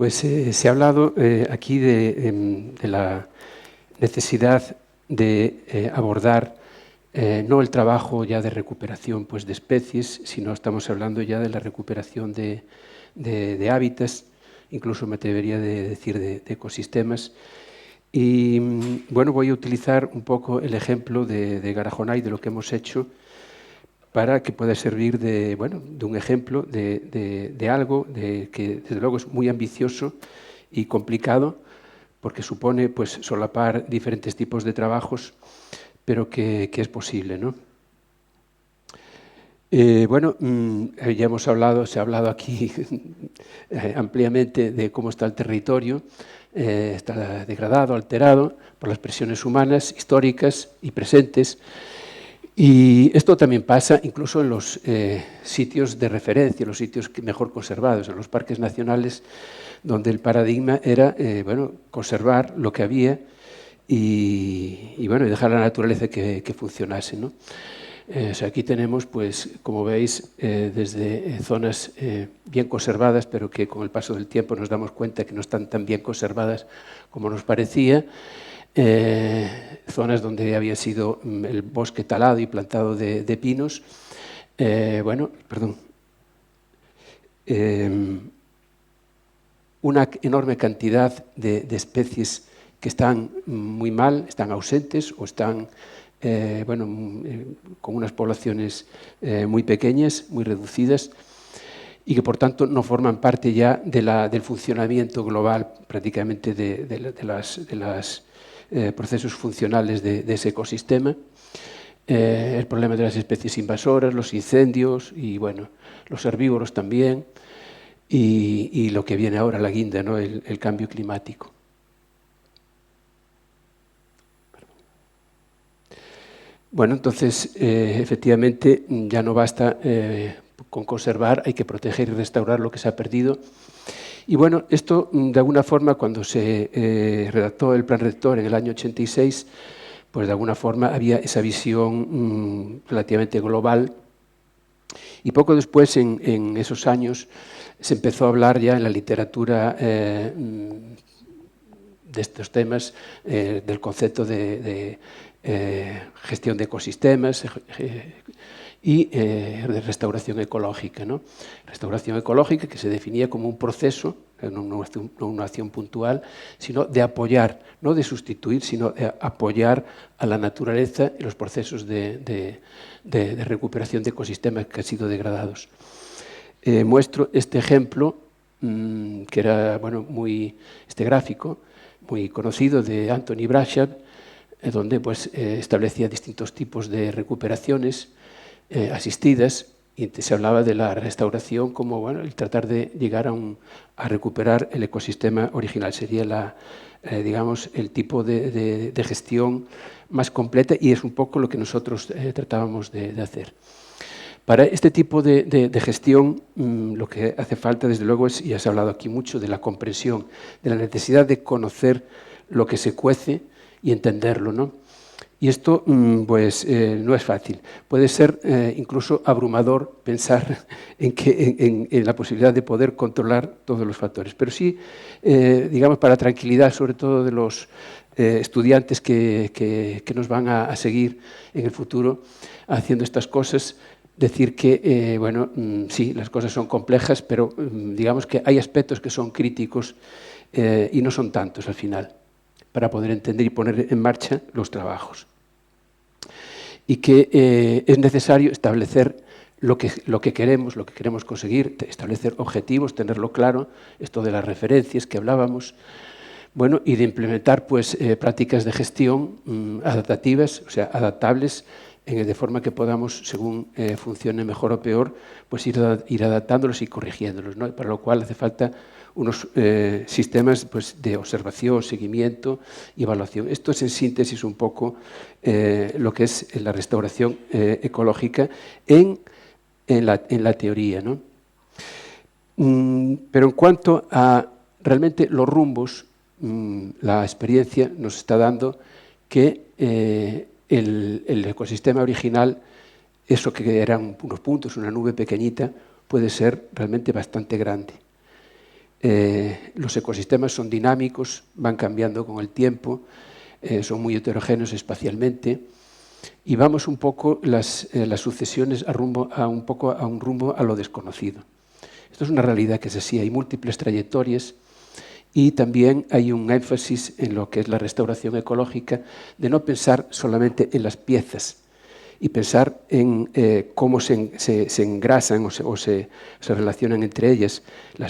Pues se ha hablado aquí de la necesidad de abordar no el trabajo ya de recuperación pues, de especies, sino estamos hablando ya de la recuperación de hábitats, incluso me atrevería de decir de ecosistemas. Y bueno, voy a utilizar un poco el ejemplo de Garajonay, de lo que hemos hecho, para que pueda servir de un ejemplo de algo que desde luego es muy ambicioso y complicado, porque supone pues, solapar diferentes tipos de trabajos, pero que es posible, ¿no? Ya se ha hablado aquí ampliamente de cómo está el territorio, está degradado, alterado por las presiones humanas, históricas y presentes. Y esto también pasa incluso en los sitios de referencia, los sitios mejor conservados, en los parques nacionales, donde el paradigma era conservar lo que había y dejar a la naturaleza que funcionase, ¿no? Aquí tenemos, pues, como veis, desde zonas bien conservadas, pero que con el paso del tiempo nos damos cuenta que no están tan bien conservadas como nos parecía, zonas donde había sido el bosque talado y plantado de pinos, una enorme cantidad de especies que están muy mal, están ausentes o están con unas poblaciones muy pequeñas, muy reducidas, y que por tanto no forman parte ya del funcionamiento global prácticamente de los procesos funcionales de ese ecosistema. El problema de las especies invasoras, los incendios y los herbívoros también, y lo que viene ahora, la guinda, ¿no? el cambio climático. Bueno, entonces, efectivamente, ya no basta con conservar, hay que proteger y restaurar lo que se ha perdido. Y bueno, esto, de alguna forma, cuando se redactó el Plan Rector en el año 86, pues de alguna forma había esa visión relativamente global. Y poco después, en esos años, se empezó a hablar ya en la literatura de estos temas, del concepto de gestión de ecosistemas y de restauración ecológica, ¿no? Restauración ecológica que se definía como un proceso, no una acción puntual, sino de apoyar, no de sustituir, sino de apoyar a la naturaleza y los procesos de recuperación de ecosistemas que han sido degradados. Muestro este ejemplo, que era este gráfico, muy conocido, de Anthony Brashad, donde pues, establecía distintos tipos de recuperaciones asistidas, y se hablaba de la restauración como el tratar de llegar a recuperar el ecosistema original. Sería digamos, el tipo de gestión más completa, y es un poco lo que nosotros tratábamos de hacer. Para este tipo de gestión, lo que hace falta, desde luego, es, y ya se ha hablado aquí mucho, de la comprensión, de la necesidad de conocer lo que se cuece y entenderlo, ¿no? Y esto no es fácil. Puede ser incluso abrumador pensar en la posibilidad de poder controlar todos los factores. Pero sí, digamos, para tranquilidad, sobre todo de los estudiantes que nos van a seguir en el futuro haciendo estas cosas, decir que, sí, las cosas son complejas, pero digamos que hay aspectos que son críticos y no son tantos al final, para poder entender y poner en marcha los trabajos. Y que es necesario establecer lo que queremos conseguir, establecer objetivos, tenerlo claro, esto de las referencias que hablábamos, y de implementar pues, prácticas de gestión adaptativas, o sea, adaptables, de forma que podamos, según funcione mejor o peor, pues ir adaptándolos y corrigiéndolos, ¿no? Para lo cual hace falta unos sistemas pues, de observación, seguimiento y evaluación. Esto es en síntesis un poco lo que es la restauración ecológica en la teoría, ¿no? Pero en cuanto a realmente los rumbos, la experiencia nos está dando que el ecosistema original, eso que eran unos puntos, una nube pequeñita, puede ser realmente bastante grande. Los ecosistemas son dinámicos, van cambiando con el tiempo, son muy heterogéneos espacialmente, y vamos un poco las sucesiones a un rumbo a lo desconocido. Esto es una realidad que es así, hay múltiples trayectorias y también hay un énfasis en lo que es la restauración ecológica, de no pensar solamente en las piezas y pensar en cómo se engrasan o se relacionan entre ellas,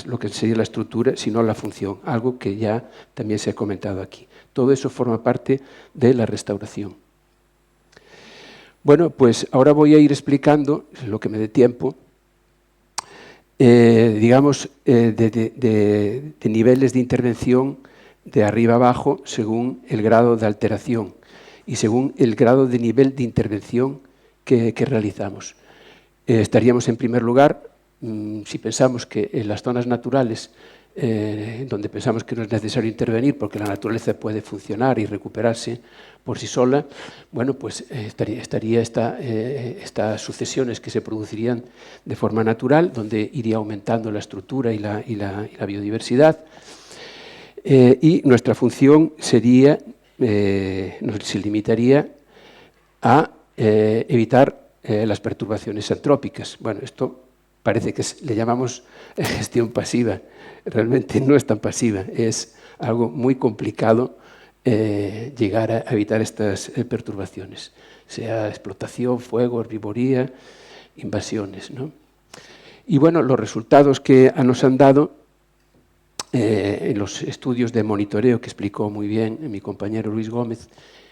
lo que sería la estructura, sino la función, algo que ya también se ha comentado aquí. Todo eso forma parte de la restauración. Bueno, pues ahora voy a ir explicando, lo que me dé tiempo, digamos, de niveles de intervención de arriba a abajo según el grado de alteración y según el grado de nivel de intervención que realizamos. Estaríamos en primer lugar, si pensamos que en las zonas naturales, donde pensamos que no es necesario intervenir porque la naturaleza puede funcionar y recuperarse por sí sola, bueno, pues estaría estas sucesiones que se producirían de forma natural, donde iría aumentando la estructura y la biodiversidad, y nuestra función sería, se limitaría a evitar las perturbaciones antrópicas. Bueno, esto parece que le llamamos gestión pasiva. Realmente no es tan pasiva, es algo muy complicado llegar a evitar estas perturbaciones, sea explotación, fuego, herbivoría, invasiones, ¿no? Y bueno, los resultados que nos han dado en los estudios de monitoreo que explicó muy bien mi compañero Luis Gómez,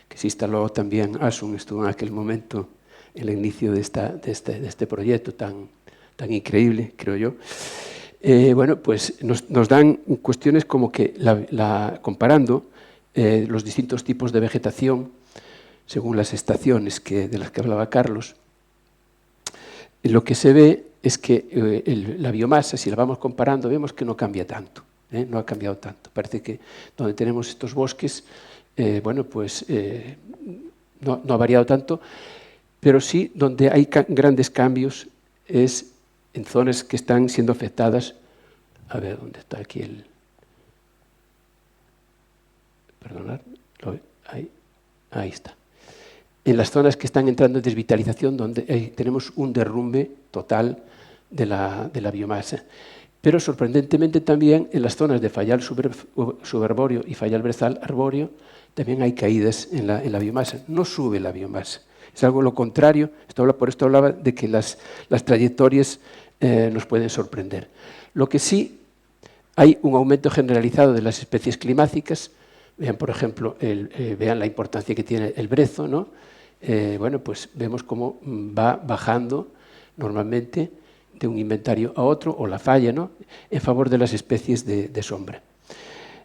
que se instaló también ASUN, estuvo en aquel momento en el inicio de este proyecto tan increíble, creo yo. Bueno, pues nos dan cuestiones como que, comparando los distintos tipos de vegetación, según las estaciones de las que hablaba Carlos, lo que se ve es que la biomasa, si la vamos comparando, vemos que no cambia tanto, no ha cambiado tanto. Parece que donde tenemos estos bosques, bueno, pues no ha variado tanto, pero sí donde hay grandes cambios es en zonas que están siendo afectadas. A ver, ¿dónde está aquí el...? Perdonad, ahí está. En las zonas que están entrando en desvitalización, donde tenemos un derrumbe total de la biomasa. Pero sorprendentemente también en las zonas de fallal subarbóreo y fallal brezal arbóreo también hay caídas en la biomasa. No sube la biomasa. Es algo lo contrario. Por esto hablaba de que las trayectorias nos pueden sorprender. Lo que sí, hay un aumento generalizado de las especies climáticas. Vean, por ejemplo, vean la importancia que tiene el brezo, ¿no? Bueno, pues vemos cómo va bajando normalmente de un inventario a otro, o la falla, ¿no?, en favor de las especies de sombra.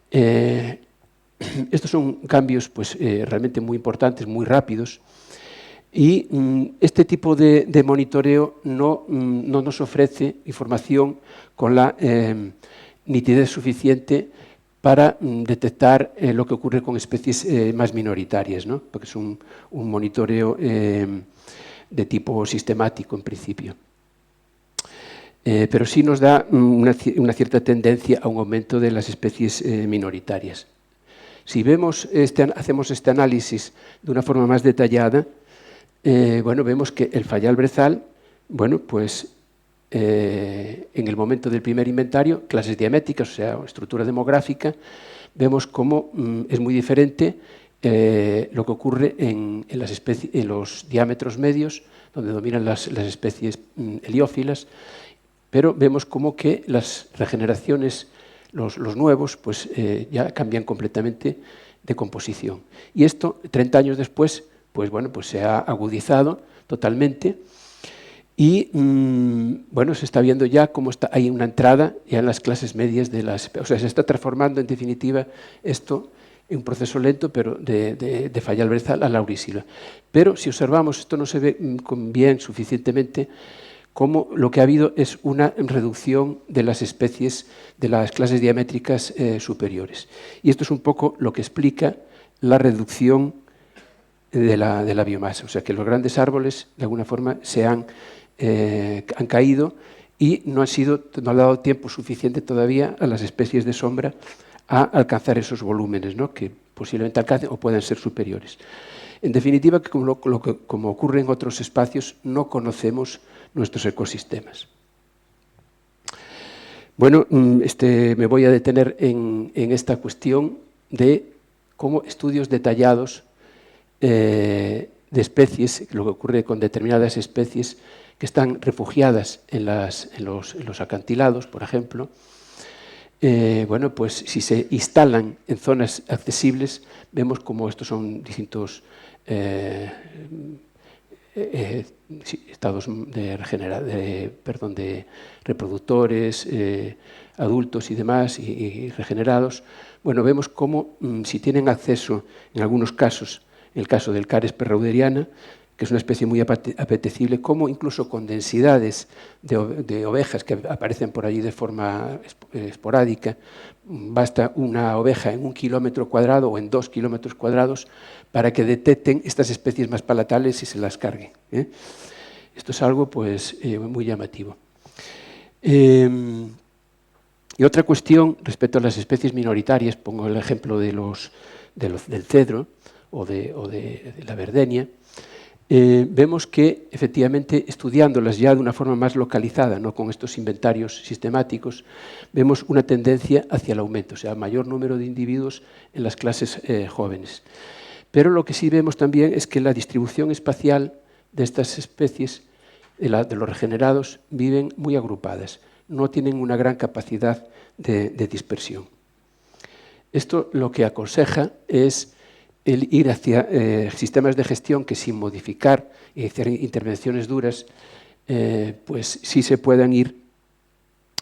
Estos son cambios pues, realmente muy importantes, muy rápidos, y este tipo de monitoreo no nos ofrece información con la nitidez suficiente para detectar lo que ocurre con especies más minoritarias, ¿no?, porque es un monitoreo de tipo sistemático en principio. Pero sí nos da una cierta tendencia a un aumento de las especies minoritarias. Si hacemos este análisis de una forma más detallada, bueno, vemos que el fallal brezal, bueno, pues en el momento del primer inventario, clases diamétricas, o sea, estructura demográfica, vemos cómo es muy diferente lo que ocurre en los diámetros medios, donde dominan las especies heliófilas, pero vemos como que las regeneraciones, los nuevos, pues ya cambian completamente de composición. Y esto, 30 años después, pues bueno, pues se ha agudizado totalmente y bueno, se está viendo ya cómo hay una entrada ya en las clases medias de las... O sea, se está transformando en definitiva esto en un proceso lento, pero de fallal brezal a laurísila. Pero si observamos, esto no se ve bien suficientemente, como lo que ha habido es una reducción de las especies de las clases diamétricas superiores. Y esto es un poco lo que explica la reducción de la biomasa. O sea, que los grandes árboles, de alguna forma, han caído y no ha dado tiempo suficiente todavía a las especies de sombra a alcanzar esos volúmenes, ¿no?, que posiblemente alcancen o puedan ser superiores. En definitiva, como ocurre en otros espacios, no conocemos nuestros ecosistemas. Bueno, me voy a detener en esta cuestión de cómo estudios detallados de especies, lo que ocurre con determinadas especies que están refugiadas en los acantilados, por ejemplo, bueno, pues si se instalan en zonas accesibles, vemos como estos son distintos estados de reproductores, adultos y demás, y regenerados. Bueno, vemos cómo si tienen acceso, en algunos casos, en el caso del Caris perrauderiana, que es una especie muy apetecible, como incluso con densidades de ovejas que aparecen por allí de forma esporádica, basta una oveja en 1 kilómetro cuadrado o en 2 kilómetros cuadrados para que detecten estas especies más palatales y se las carguen. Esto es algo pues, muy llamativo. Y otra cuestión respecto a las especies minoritarias, pongo el ejemplo del cedro o de la verdenia. Vemos que, efectivamente, estudiándolas ya de una forma más localizada, no con estos inventarios sistemáticos, vemos una tendencia hacia el aumento, o sea, mayor número de individuos en las clases jóvenes. Pero lo que sí vemos también es que la distribución espacial de estas especies, de los regenerados, viven muy agrupadas, no tienen una gran capacidad de dispersión. Esto lo que aconseja es el ir hacia sistemas de gestión que sin modificar y hacer intervenciones duras, pues sí se puedan ir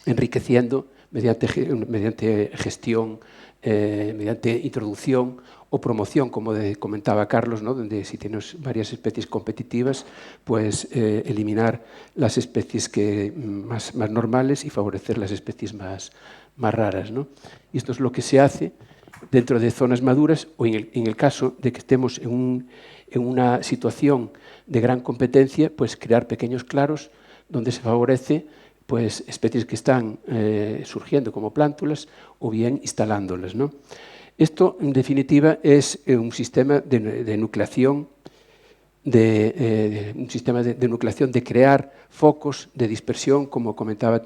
enriqueciendo mediante gestión, mediante introducción o promoción, como comentaba Carlos, ¿no?, donde si tienes varias especies competitivas, pues eliminar las especies más normales y favorecer las especies más raras, ¿no? Y esto es lo que se hace dentro de zonas maduras o en el caso de que estemos en una situación de gran competencia, pues crear pequeños claros donde se favorece pues, especies que están surgiendo como plántulas o bien instalándolas, ¿no? Esto, en definitiva, es un sistema de nucleación, de crear focos de dispersión, como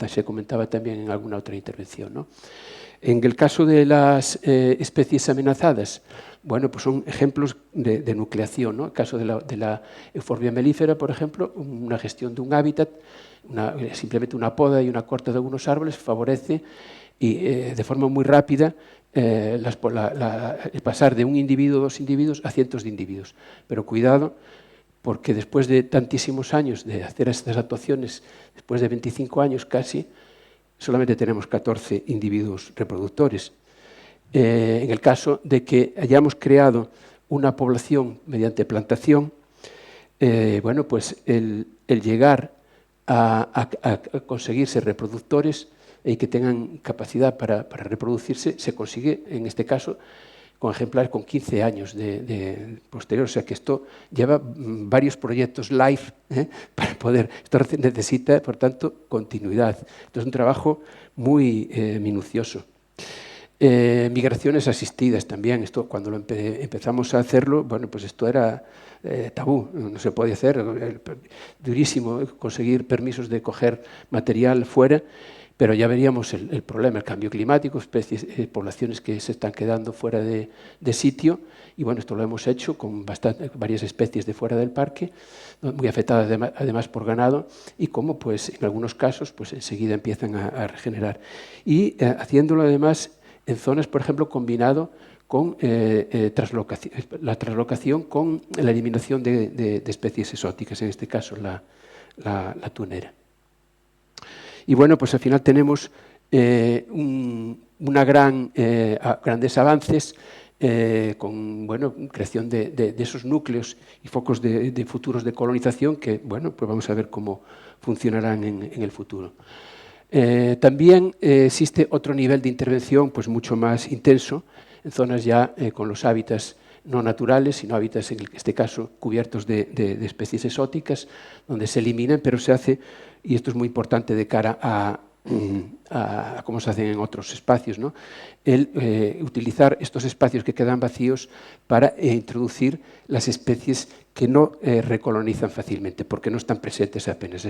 se comentaba también en alguna otra intervención, ¿no? En el caso de las especies amenazadas, bueno, pues son ejemplos de nucleación, ¿no? En el caso de la Euphorbia mellifera, por ejemplo, una gestión de un hábitat, simplemente una poda y una corta de algunos árboles favorece y de forma muy rápida el pasar de un individuo o 2 individuos a cientos de individuos. Pero cuidado, porque después de tantísimos años de hacer estas actuaciones, después de 25 años casi, solamente tenemos 14 individuos reproductores. En el caso de que hayamos creado una población mediante plantación, bueno, pues el llegar a conseguirse reproductores y que tengan capacidad para reproducirse, se consigue, en este caso, con ejemplares con 15 años de posterior. O sea que esto lleva varios proyectos live para poder. Esto necesita, por tanto, continuidad. Esto es un trabajo muy minucioso. Migraciones asistidas también. Esto, cuando empezamos a hacerlo, bueno, pues esto era tabú, no se podía hacer. Durísimo conseguir permisos de coger material fuera. Pero ya veríamos el problema, el cambio climático, poblaciones que se están quedando fuera de sitio. Y bueno, esto lo hemos hecho con varias especies de fuera del parque, muy afectadas además por ganado, y como pues, en algunos casos pues, enseguida empiezan a regenerar. Y haciéndolo además en zonas, por ejemplo, combinado con la traslocación con la eliminación de especies exóticas, en este caso la tunera. Y bueno, pues al final tenemos grandes avances con creación de esos núcleos y focos de futuros de colonización que, bueno, pues vamos a ver cómo funcionarán en el futuro. También existe otro nivel de intervención pues mucho más intenso en zonas ya con los hábitats no naturales, sino hábitats, en este caso, cubiertos de especies exóticas, donde se eliminan, pero se hace, y esto es muy importante de cara a cómo se hacen en otros espacios, ¿no? Utilizar estos espacios que quedan vacíos para introducir las especies que no recolonizan fácilmente, porque no están presentes apenas,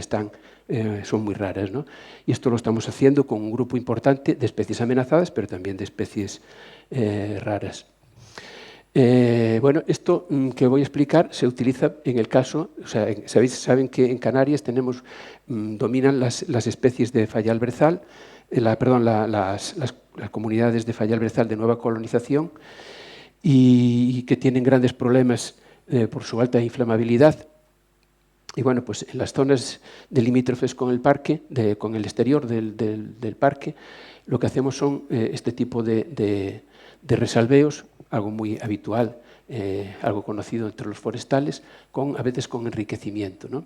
son muy raras, ¿no? Y esto lo estamos haciendo con un grupo importante de especies amenazadas, pero también de especies raras. Bueno, esto que voy a explicar se utiliza en el caso, o sea, saben que en Canarias dominan las especies de fallal berzal, las comunidades de fallal berzal de nueva colonización, y que tienen grandes problemas por su alta inflamabilidad. Y bueno, pues en las zonas limítrofes con el parque, con el exterior del parque, lo que hacemos son este tipo de resalveos, algo muy habitual, algo conocido entre los forestales, a veces con enriquecimiento, ¿no?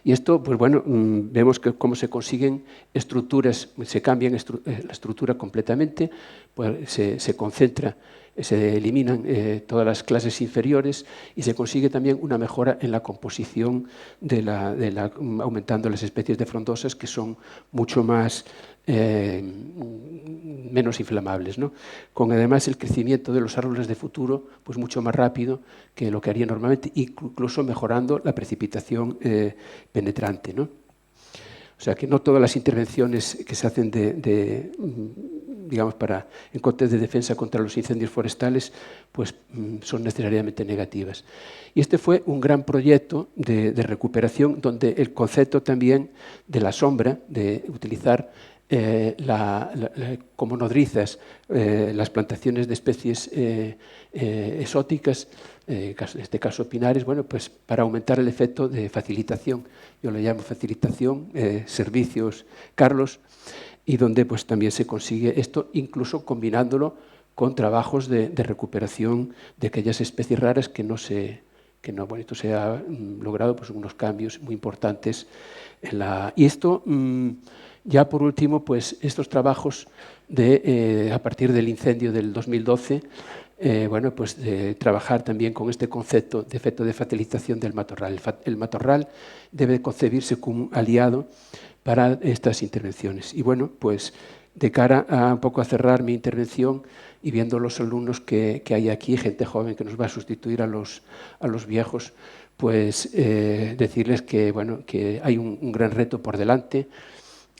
Y esto, pues bueno, vemos cómo se consiguen estructuras, se cambia la estructura completamente, pues se concentra, se eliminan todas las clases inferiores y se consigue también una mejora en la composición aumentando las especies de frondosas, que son mucho más menos inflamables, ¿no? Con además el crecimiento de los árboles de futuro pues mucho más rápido que lo que haría normalmente, incluso mejorando la precipitación penetrante, ¿no? O sea que no todas las intervenciones que se hacen digamos, en cortes de defensa contra los incendios forestales pues son necesariamente negativas. Y este fue un gran proyecto de recuperación, donde el concepto también de la sombra, de utilizar como nodrizas las plantaciones de especies exóticas, en este caso pinares, bueno, pues para aumentar el efecto de facilitación. Yo lo llamo facilitación, servicios, Carlos, y donde pues también se consigue esto, incluso combinándolo con trabajos de recuperación de aquellas especies raras bueno, esto se ha logrado pues unos cambios muy importantes y esto ya por último, pues estos trabajos a partir del incendio del 2012, bueno, pues de trabajar también con este concepto de efecto de facilitación del matorral. El matorral debe concebirse como un aliado para estas intervenciones. Y bueno, pues de cara un poco a cerrar mi intervención y viendo los alumnos que hay aquí, gente joven que nos va a sustituir a los viejos, pues decirles que, bueno, que hay un gran reto por delante,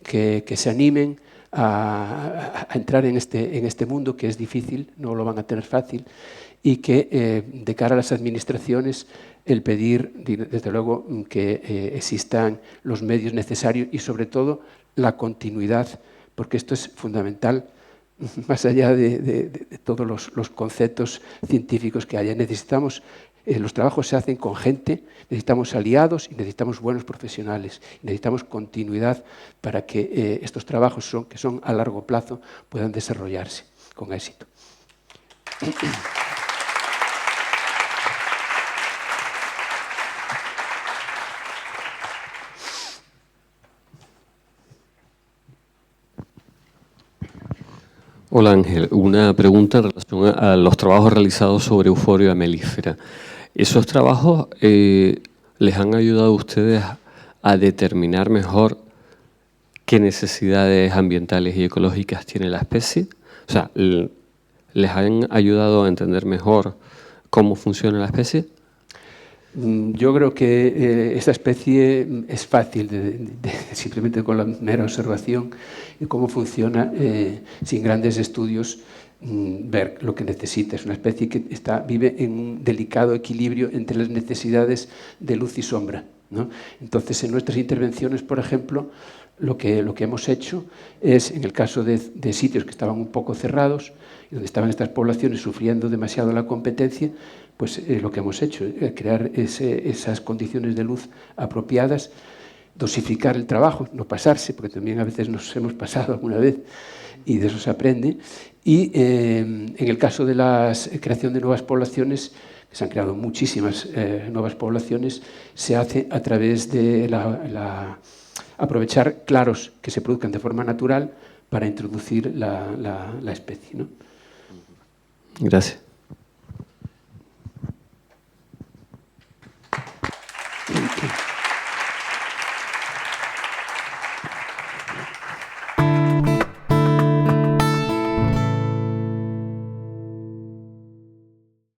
que se animen a entrar en este mundo, que es difícil, no lo van a tener fácil, y que de cara a las administraciones el pedir, desde luego, que existan los medios necesarios y sobre todo la continuidad, porque esto es fundamental, más allá de todos los conceptos científicos que haya. Necesitamos, los trabajos se hacen con gente, necesitamos aliados y necesitamos buenos profesionales. Necesitamos continuidad para que estos trabajos, que son a largo plazo, puedan desarrollarse con éxito. Hola Ángel, una pregunta en relación a los trabajos realizados sobre Euphorbia mellifera. ¿Esos trabajos les han ayudado a ustedes a determinar mejor qué necesidades ambientales y ecológicas tiene la especie? O sea, ¿les han ayudado a entender mejor cómo funciona la especie? Yo creo que esta especie es fácil simplemente con la mera observación y cómo funciona sin grandes estudios, ver lo que necesita. Es una especie que vive en un delicado equilibrio entre las necesidades de luz y sombra, ¿no? Entonces, en nuestras intervenciones, por ejemplo, lo que hemos hecho es, en el caso de sitios que estaban un poco cerrados y donde estaban estas poblaciones sufriendo demasiado la competencia, pues lo que hemos hecho es crear esas condiciones de luz apropiadas, dosificar el trabajo, no pasarse, porque también a veces nos hemos pasado alguna vez y de eso se aprende. Y en el caso de la creación de nuevas poblaciones, que se han creado muchísimas nuevas poblaciones, se hace a través de aprovechar claros que se produzcan de forma natural para introducir la especie, ¿no? Gracias.